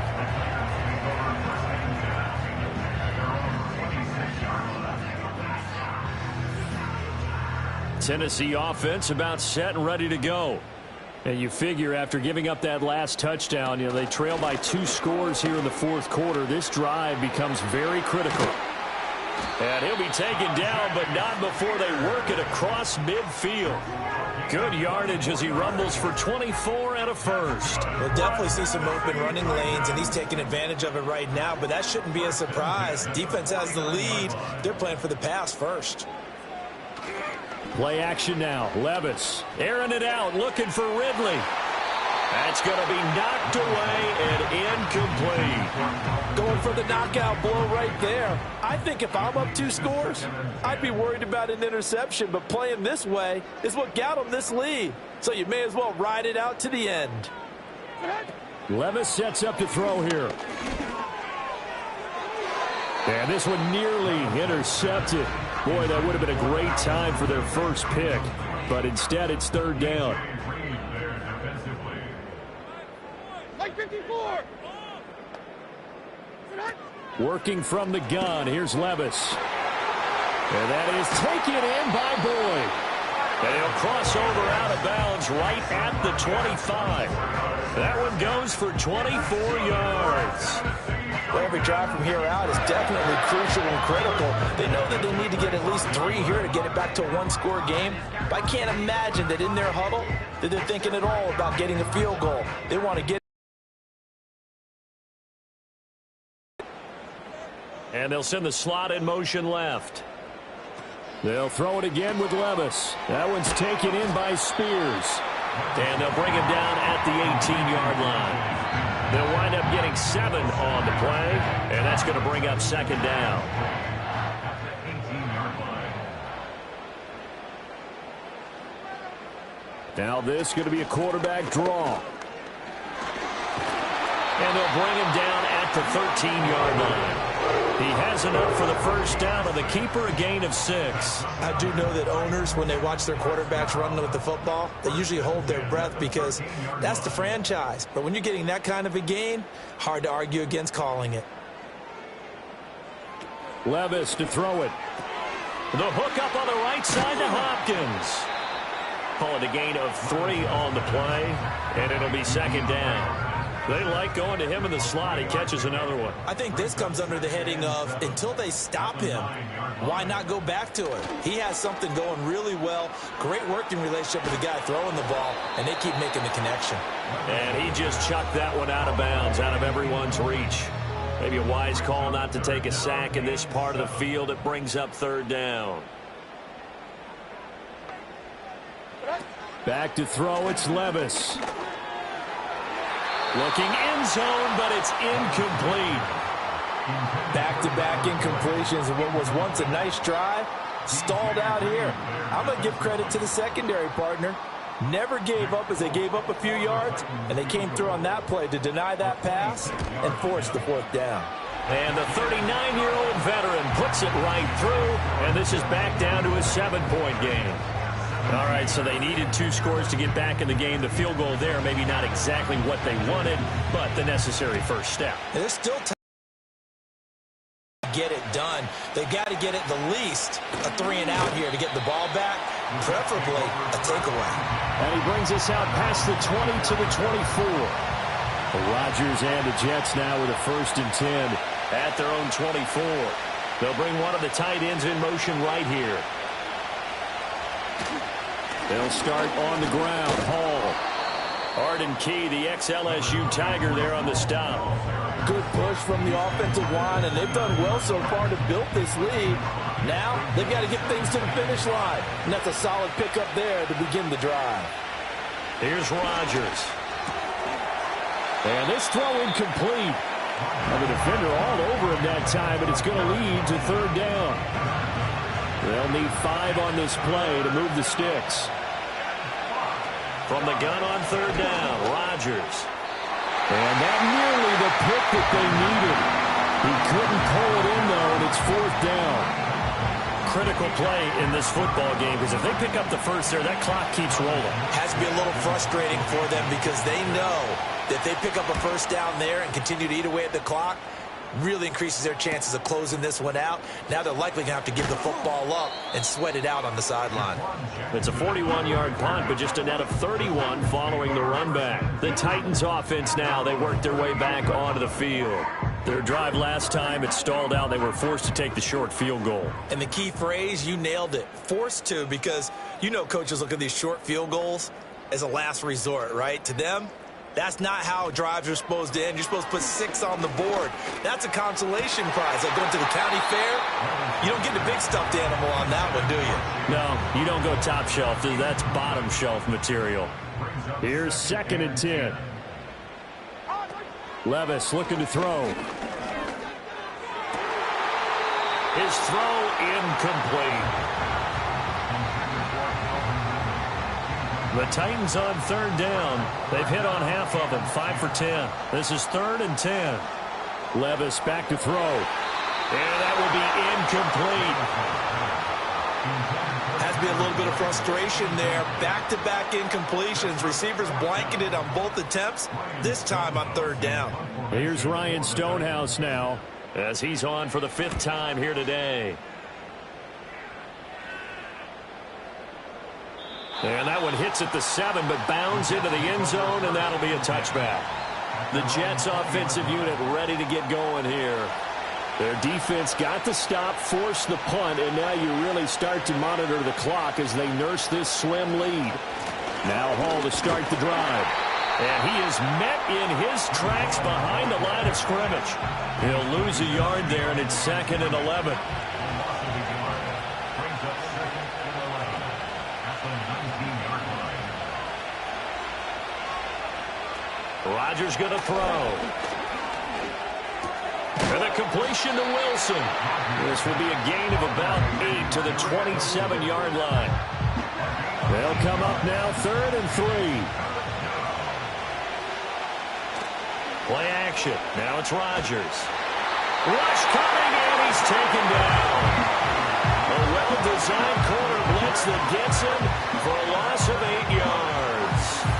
Tennessee offense about set and ready to go. And you figure after giving up that last touchdown, they trail by 2 scores here in the 4th quarter. This drive becomes very critical. And he'll be taken down, but not before they work it across midfield. Good yardage as he rumbles for 24 and a first. We'll definitely see some open running lanes, and he's taking advantage of it right now, but that shouldn't be a surprise. Defense has the lead. They're playing for the pass first. Play action now. Levis airing it out, looking for Ridley. That's going to be knocked away and incomplete. Going for the knockout blow right there. I think if I'm up 2 scores, I'd be worried about an interception, but playing this way is what got him this lead. So you may as well ride it out to the end. Levis sets up to throw here. And this one nearly intercepted. Boy, that would have been a great time for their first pick, but instead it's 3rd down. Working from the gun. Here's Levis. And that is taken in by Boyd. And he'll cross over out of bounds right at the 25. That one goes for 24 yards. Well, every drive from here out is definitely crucial and critical. They know that they need to get at least 3 here to get it back to a 1-score game. But I can't imagine that in their huddle that they're thinking at all about getting a field goal. They want to get. And they'll send the slot in motion left. They'll throw it again with Levis. That one's taken in by Spears. And they'll bring him down at the 18-yard line. They'll wind up getting 7 on the play, and that's going to bring up 2nd down. Now this is going to be a quarterback draw. And they'll bring him down at the 13-yard line. He has enough for the first down, and the keeper a gain of 6. I do know that owners, when they watch their quarterbacks running with the football, they usually hold their breath because that's the franchise. But when you're getting that kind of a gain, hard to argue against calling it. Levis to throw it. The hook up on the right side to Hopkins. Call it a gain of 3 on the play, and it'll be 2nd down. They like going to him in the slot. He catches another one. I think this comes under the heading of until they stop him, why not go back to it? He has something going really well. Great working relationship with the guy throwing the ball, and they keep making the connection. And he just chucked that one out of bounds, out of everyone's reach. Maybe a wise call not to take a sack in this part of the field. It brings up 3rd down. Back to throw, it's Levis. Looking end zone, but it's incomplete. Back-to-back incompletions of what was once a nice drive, stalled out here. I'm going to give credit to the secondary partner. Never gave up as they gave up a few yards, and they came through on that play to deny that pass and force the 4th down. And the 39-year-old veteran puts it right through, and this is back down to a 7-point game. All right, so they needed 2 scores to get back in the game. The field goal there, maybe not exactly what they wanted, but the necessary first step. There's still time to get it done. They've got to get at the least a 3-and-out here to get the ball back, preferably a takeaway. And he brings us out past the 20 to the 24. Rodgers and the Jets now with a 1st and 10 at their own 24. They'll bring one of the tight ends in motion right here. They'll start on the ground. Hall. Arden Key, the ex-LSU Tiger, there on the stop. Good push from the offensive line, and they've done well so far to build this lead. Now they've got to get things to the finish line, and that's a solid pickup there to begin the drive. Here's Rodgers. And this throw incomplete. And the defender all over him that time, but it's going to lead to 3rd down. They'll need 5 on this play to move the sticks. From the gun on 3rd down, Rodgers. And that nearly the pick that they needed. He couldn't pull it in, though, and it's 4th down. Critical play in this football game, because if they pick up the first there, that clock keeps rolling. Has to be a little frustrating for them because they know that if they pick up a 1st down there and continue to eat away at the clock, really increases their chances of closing this one out. Now they're likely going to have to give the football up and sweat it out on the sideline. It's a 41-yard punt, but just a net of 31 following the run back. The Titans offense now, they work their way back onto the field. Their drive last time, it stalled out. They were forced to take the short field goal. And the key phrase, you nailed it, forced to, because you know coaches look at these short field goals as a last resort, right? To them, that's not how drives are supposed to end. You're supposed to put 6 on the board. That's a consolation prize. Like going to the county fair, you don't get the big stuffed animal on that one, do you? No, you don't go top shelf. That's bottom shelf material. Here's 2nd and 10. Levis looking to throw. His throw incomplete. The Titans on 3rd down. They've hit on half of them, 5 for 10. This is 3rd and 10. Levis back to throw. And that will be incomplete. Has to be a little bit of frustration there. Back-to-back incompletions. Receivers blanketed on both attempts, this time on 3rd down. Here's Ryan Stonehouse now as he's on for the 5th time here today. And that one hits at the 7, but bounds into the end zone, and that'll be a touchback. The Jets offensive unit ready to get going here. Their defense got the stop, forced the punt, and now you really start to monitor the clock as they nurse this slim lead. Now Hall to start the drive. And he is met in his tracks behind the line of scrimmage. He'll lose a yard there, and it's 2nd and 11. Rodgers going to throw. And a completion to Wilson. This will be a gain of about 8 to the 27-yard line. They'll come up now 3rd and 3. Play action. Now it's Rodgers. Rush coming, and he's taken down. A well-designed corner blitz that gets him for a loss of 8 yards.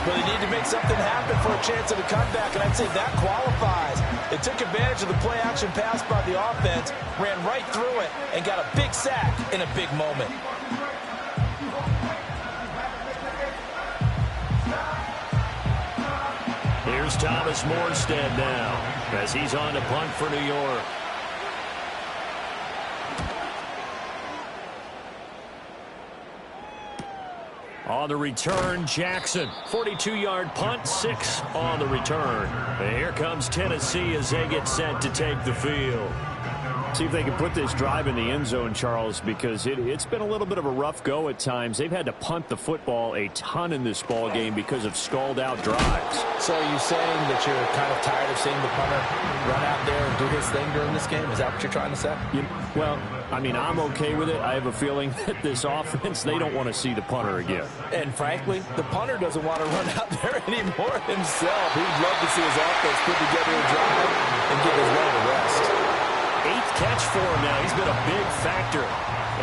But they need to make something happen for a chance of a comeback, and I'd say that qualifies. They took advantage of the play-action pass by the offense, ran right through it, and got a big sack in a big moment. Here's Thomas Morstead now as he's on to punt for New York. On the return, Jackson. 42-yard punt, 6 on the return. And here comes Tennessee as they get set to take the field. See if they can put this drive in the end zone, Charles, because it's been a little bit of a rough go at times. They've had to punt the football a ton in this ball game because of stalled-out drives. So are you saying that you're kind of tired of seeing the punter run out there and do his thing during this game? Is that what you're trying to say? Well, I mean, I'm okay with it. I have a feeling that this offense, they don't want to see the punter again. And frankly, the punter doesn't want to run out there anymore himself. He'd love to see his offense put together a drive and give his runner a rest. 8th catch for him now. He's been a big factor.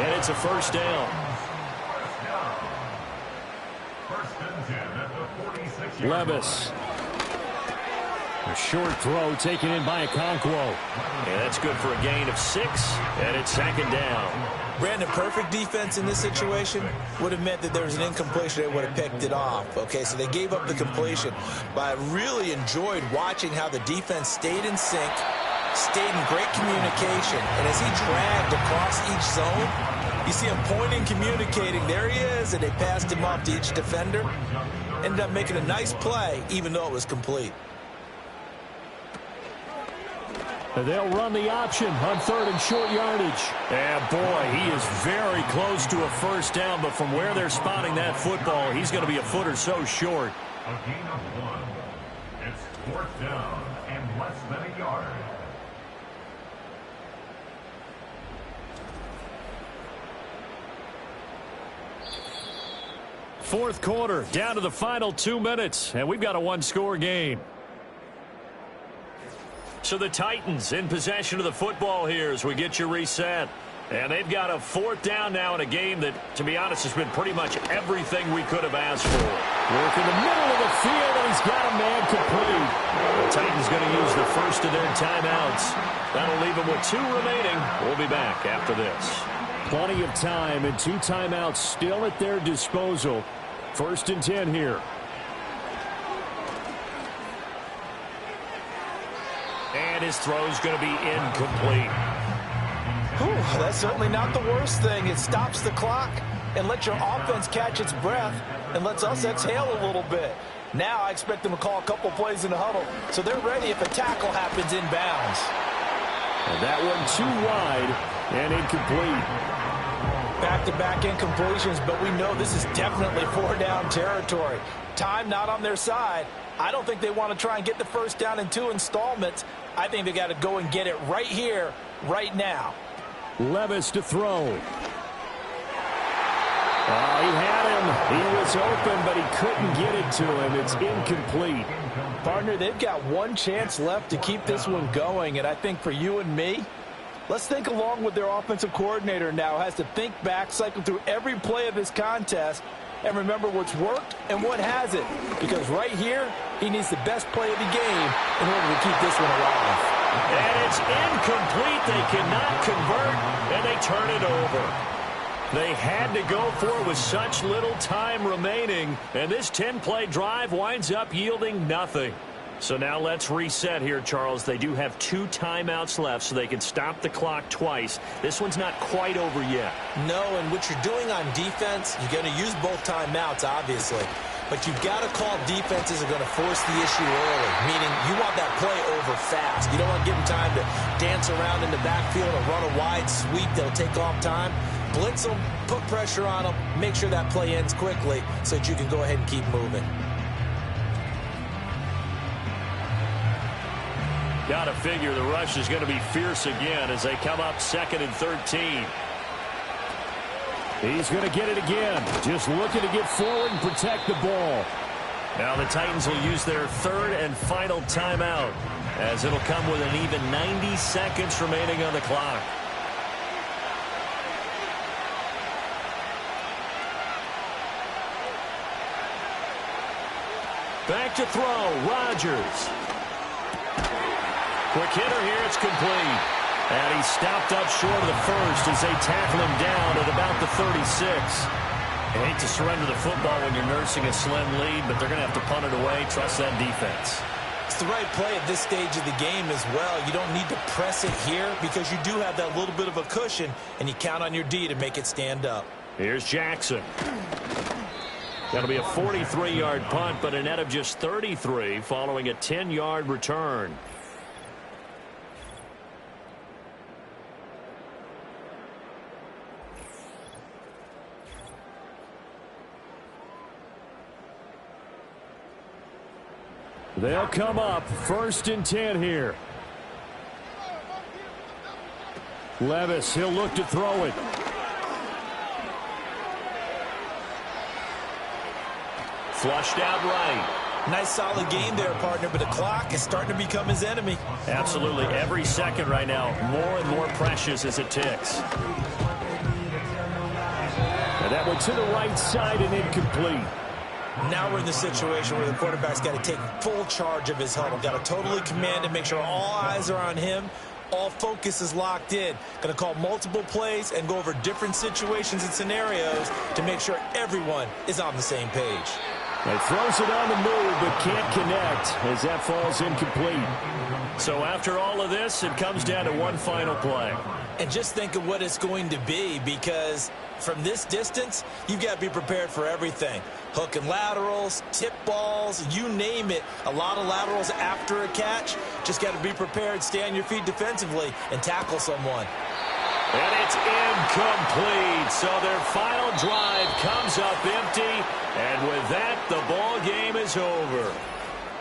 And it's a 1st down. A short throw taken in by Okonkwo. And that's good for a gain of 6, and it's 2nd down. Brandon, perfect defense in this situation would have meant that there was an incompletion. They would have picked it off. Okay, so they gave up the completion. But I really enjoyed watching how the defense stayed in sync, stayed in great communication. And as he dragged across each zone, you see him pointing, communicating. There he is, and they passed him off to each defender. Ended up making a nice play, even though it was complete. They'll run the option on 3rd and short yardage. And boy, he is very close to a 1st down, but from where they're spotting that football, he's going to be a foot or so short. A gain of 1. It's 4th down and less than a yard. Fourth quarter, down to the final 2 minutes, and we've got a 1-score game. So the Titans in possession of the football here as we get you reset. And they've got a 4th down now in a game that, to be honest, has been pretty much everything we could have asked for. Work in the middle of the field, and he's got a man complete. The Titans going to use the first of their timeouts. That'll leave them with 2 remaining. We'll be back after this. Plenty of time and 2 timeouts still at their disposal. 1st and 10 here. And his throw's going to be incomplete. Whew, that's certainly not the worst thing. It stops the clock and lets your offense catch its breath and lets us exhale a little bit. Now I expect them to call a couple plays in the huddle so they're ready if a tackle happens inbounds. And that one too wide and incomplete. Back-to-back incompletions, but we know this is definitely 4-down territory. Time not on their side. I don't think they want to try and get the 1st down in 2 installments. I think they got to go and get it right here, right now. Levis to throw. Oh, he had him. He was open, but he couldn't get it to him. It's incomplete. Partner, they've got 1 chance left to keep this one going, and I think for you and me, let's think along with their offensive coordinator now. Has to think back, cycle through every play of this contest, and remember what's worked and what hasn't. Because right here, he needs the best play of the game in order to keep this one alive. And it's incomplete. They cannot convert, and they turn it over. They had to go for it with such little time remaining, and this 10-play drive winds up yielding nothing. So now let's reset here, Charles. They do have 2 timeouts left, so they can stop the clock twice. This one's not quite over yet. No, and what you're doing on defense, you're going to use both timeouts, obviously. But you've got to call defenses are going to force the issue early, meaning you want that play over fast. You don't want to give them time to dance around in the backfield or run a wide sweep that'll take off time. Blitz them, put pressure on them, make sure that play ends quickly so that you can go ahead and keep moving. Got to figure the rush is going to be fierce again as they come up 2nd and 13. He's going to get it again. Just looking to get forward and protect the ball. Now the Titans will use their 3rd and final timeout as it'll come with an even 90 seconds remaining on the clock. Back to throw, Rodgers. Quick hitter here, it's complete. And he's stopped up short of the first as they tackle him down at about the 36. I hate to surrender the football when you're nursing a slim lead, but they're going to have to punt it away. Trust that defense. It's the right play at this stage of the game as well. You don't need to press it here because you do have that little bit of a cushion, and you count on your D to make it stand up. Here's Jackson. That'll be a 43-yard punt, but a net of just 33 following a 10-yard return. They'll come up 1st and 10 here. Levis, he'll look to throw it. Flushed out right. Nice solid game there, partner, but the clock is starting to become his enemy. Absolutely. Every second right now, more and more precious as it ticks. And that one to the right side and incomplete. Now we're in the situation where the quarterback's got to take full charge of his huddle. Got to totally command and make sure all eyes are on him. All focus is locked in. Going to call multiple plays and go over different situations and scenarios to make sure everyone is on the same page. He throws it on the move but can't connect as that falls incomplete. So after all of this, it comes down to one final play. And just think of what it's going to be, because from this distance, you've got to be prepared for everything. Hook and laterals, tip balls, you name it. A lot of laterals after a catch. Just got to be prepared, stay on your feet defensively, and tackle someone. And it's incomplete. So their final drive comes up empty. And with that, the ball game is over.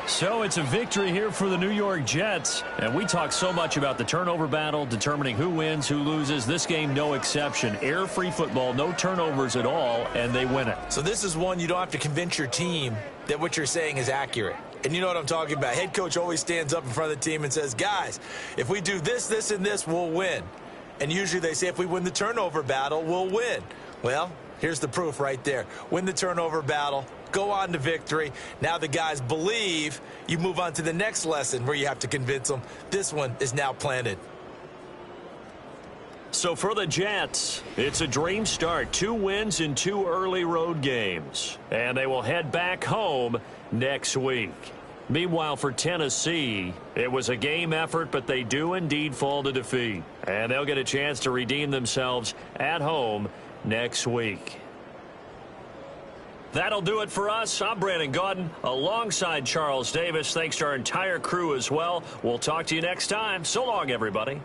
So it's a victory here for the New York Jets. And we talk so much about the turnover battle, determining who wins, who loses. This game, no exception. Air-free football, no turnovers at all, and they win it. So this is one you don't have to convince your team that what you're saying is accurate. And you know what I'm talking about. Head coach always stands up in front of the team and says, guys, if we do this, this, and this, we'll win. And usually they say if we win the turnover battle, we'll win. Well, here's the proof right there. Win the turnover battle. Go on to victory. Now the guys believe. You move on to the next lesson where you have to convince them. This one is now planted. So for the Jets, it's a dream start. 2 wins in 2 early road games. And they will head back home next week. Meanwhile, for Tennessee, it was a game effort, but they do indeed fall to defeat. And they'll get a chance to redeem themselves at home next week. That'll do it for us. I'm Brandon Gaudin alongside Charles Davis. Thanks to our entire crew as well. We'll talk to you next time. So long, everybody.